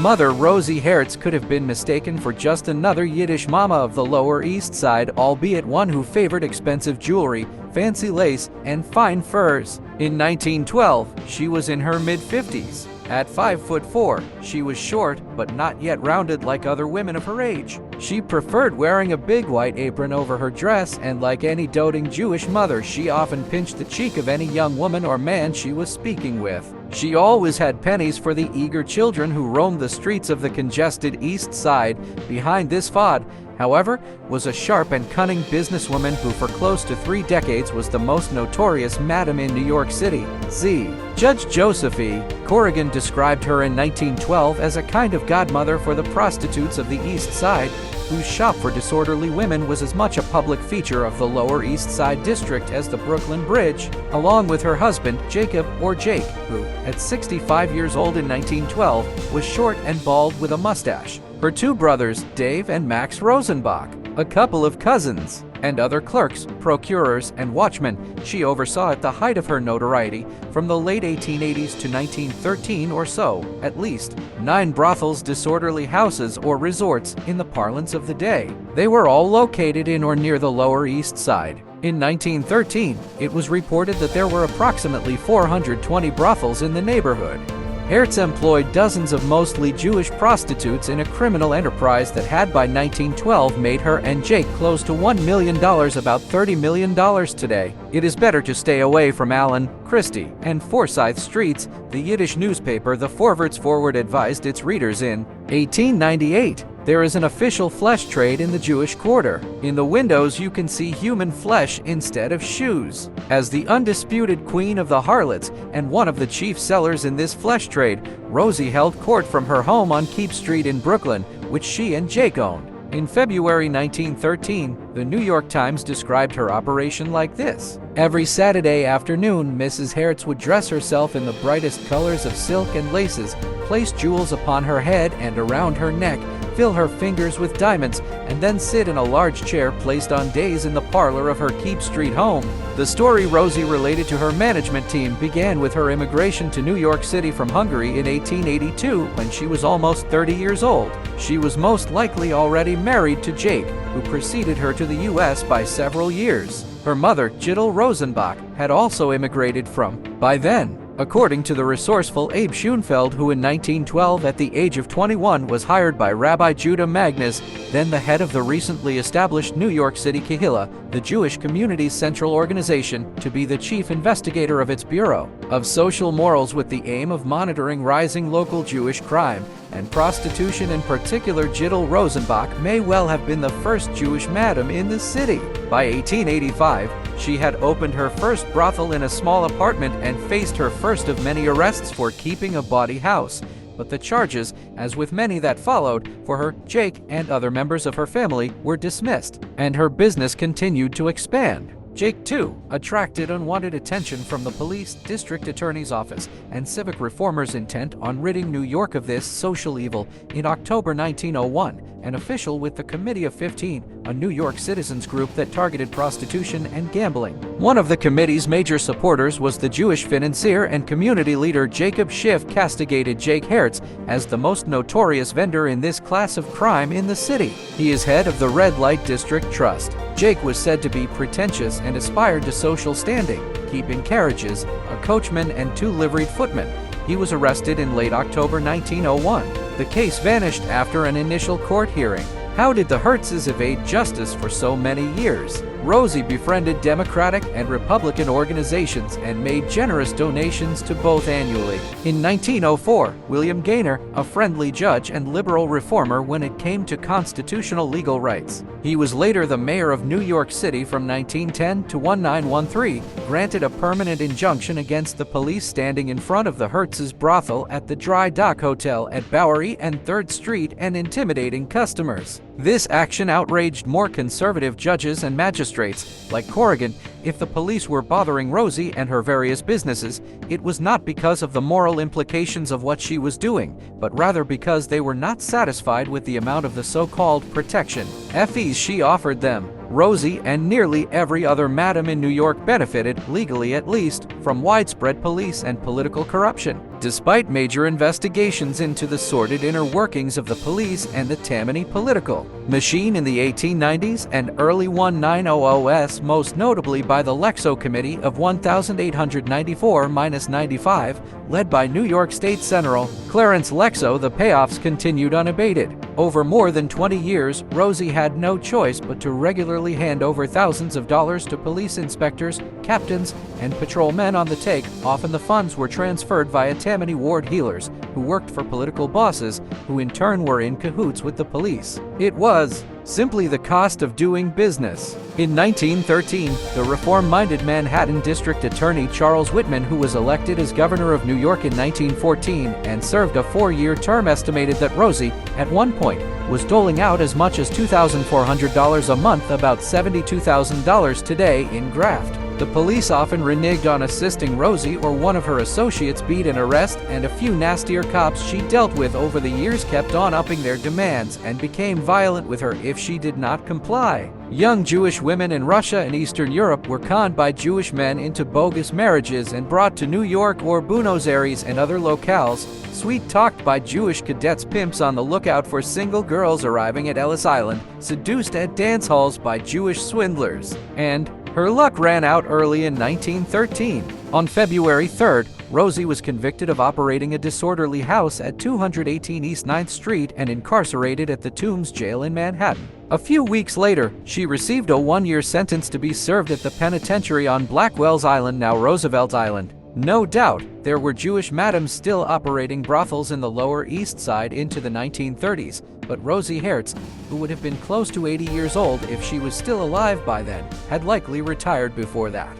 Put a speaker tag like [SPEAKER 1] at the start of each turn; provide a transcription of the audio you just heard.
[SPEAKER 1] mother, Rosie Hertz, could have been mistaken for just another Yiddish mama of the Lower East Side, albeit one who favored expensive jewelry, fancy lace, and fine furs. In 1912, she was in her mid-50s. At 5'4", she was short, but not yet rounded like other women of her age. She preferred wearing a big white apron over her dress, and like any doting Jewish mother, she often pinched the cheek of any young woman or man she was speaking with. She always had pennies for the eager children who roamed the streets of the congested East Side. Behind this facade, however, was a sharp and cunning businesswoman who for close to 3 decades was the most notorious madam in New York City. Judge Joseph E. Corrigan described her in 1912 as a kind of godmother for the prostitutes of the East Side, whose shop for disorderly women was as much a public feature of the Lower East Side district as the Brooklyn Bridge, along with her husband, Jacob, or Jake, who, at 65 years old in 1912, was short and bald with a mustache. Her 2 brothers, Dave and Max Rosenbach, a couple of cousins, and other clerks, procurers, and watchmen she oversaw at the height of her notoriety from the late 1880s to 1913 or so, at least 9 brothels, disorderly houses, or resorts in the parlance of the day. They were all located in or near the Lower East Side. In 1913, it was reported that there were approximately 420 brothels in the neighborhood. Hertz employed dozens of mostly Jewish prostitutes in a criminal enterprise that had by 1912 made her and Jake close to $1 million, about $30 million today. It is better to stay away from Allen, Christie, and Forsyth Streets, the Yiddish newspaper The Forwards Forward advised its readers in 1898. There is an official flesh trade in the Jewish quarter. In the windows you can see human flesh instead of shoes. As the undisputed queen of the harlots and one of the chief sellers in this flesh trade, Rosie held court from her home on Keep Street in Brooklyn, which she and Jake owned. In February 1913, the New York Times described her operation like this: "Every Saturday afternoon, Mrs. Hertz would dress herself in the brightest colors of silk and laces, place jewels upon her head and around her neck, fill her fingers with diamonds, and then sit in a large chair placed on days in the parlor of her Keep Street home." The story Rosie related to her management team began with her immigration to New York City from Hungary in 1882 when she was almost 30 years old. She was most likely already married to Jake, who preceded her to the U.S. by several years. Her mother, Jittel Rosenbach, had also immigrated from, by then. According to the resourceful Abe Schoenfeld, who in 1912 at the age of 21 was hired by Rabbi Judah Magnus, then the head of the recently established New York City Kehillah, the Jewish community's central organization, to be the chief investigator of its Bureau of Social Morals with the aim of monitoring rising local Jewish crime and prostitution. In particular, Jittel Rosenbach may well have been the first Jewish madam in the city. By 1885, she had opened her first brothel in a small apartment and faced her first of many arrests for keeping a bawdy house. But the charges, as with many that followed, for her, Jake, and other members of her family were dismissed, and her business continued to expand. Jake, too, attracted unwanted attention from the police, district attorney's office, and civic reformers intent on ridding New York of this social evil. In October 1901, an official with the Committee of 15, a New York citizens group that targeted prostitution and gambling. One of the committee's major supporters was the Jewish financier and community leader Jacob Schiff, castigated Jake Hertz as the most notorious vendor in this class of crime in the city. He is head of the Red Light District Trust. Jake was said to be pretentious and aspired to social standing, keeping carriages, a coachman, and 2 liveried footmen. He was arrested in late October 1901. The case vanished after an initial court hearing. How did the Hertzes evade justice for so many years? Rosie befriended Democratic and Republican organizations and made generous donations to both annually. In 1904, William Gaynor, a friendly judge and liberal reformer when it came to constitutional legal rights. He was later the mayor of New York City from 1910 to 1913, granted a permanent injunction against the police standing in front of the Hertz's brothel at the Dry Dock Hotel at Bowery and 3rd Street and intimidating customers. This action outraged more conservative judges and magistrates, like Corrigan. If the police were bothering Rosie and her various businesses, it was not because of the moral implications of what she was doing, but rather because they were not satisfied with the amount of the so-called protection, fees she offered them. Rosie and nearly every other madam in New York benefited, legally at least, from widespread police and political corruption. despite major investigations into the sordid inner workings of the police and the Tammany political machine in the 1890s and early 1900s, most notably by the Lexow Committee of 1894-95, led by New York State Senator Clarence Lexow. The payoffs continued unabated. Over more than 20 years, Rosie had no choice but to regularly hand over thousands of dollars to police inspectors, captains, and patrolmen on the take. Often the funds were transferred via Tammany ward heelers, who worked for political bosses, who in turn were in cahoots with the police. It was simply the cost of doing business. In 1913, the reform-minded Manhattan District Attorney Charles Whitman, who was elected as governor of New York in 1914 and served a 4-year term, estimated that Rosie, at one point, was doling out as much as $2,400 a month, about $72,000 today, in graft. The police often reneged on assisting Rosie, or one of her associates beat an arrest, and a few nastier cops she dealt with over the years kept on upping their demands and became violent with her if she did not comply. Young Jewish women in Russia and Eastern Europe were conned by Jewish men into bogus marriages and brought to New York or Buenos Aires and other locales, sweet-talked by Jewish cadets, pimps on the lookout for single girls arriving at Ellis Island, seduced at dance halls by Jewish swindlers, and her luck ran out early in 1913. On February 3rd, Rosie was convicted of operating a disorderly house at 218 East 9th Street and incarcerated at the Tombs Jail in Manhattan. A few weeks later, she received a 1-year sentence to be served at the penitentiary on Blackwell's Island, now Roosevelt Island. No doubt, there were Jewish madams still operating brothels in the Lower East Side into the 1930s, but Rosie Hertz, who would have been close to 80 years old if she was still alive by then, had likely retired before that.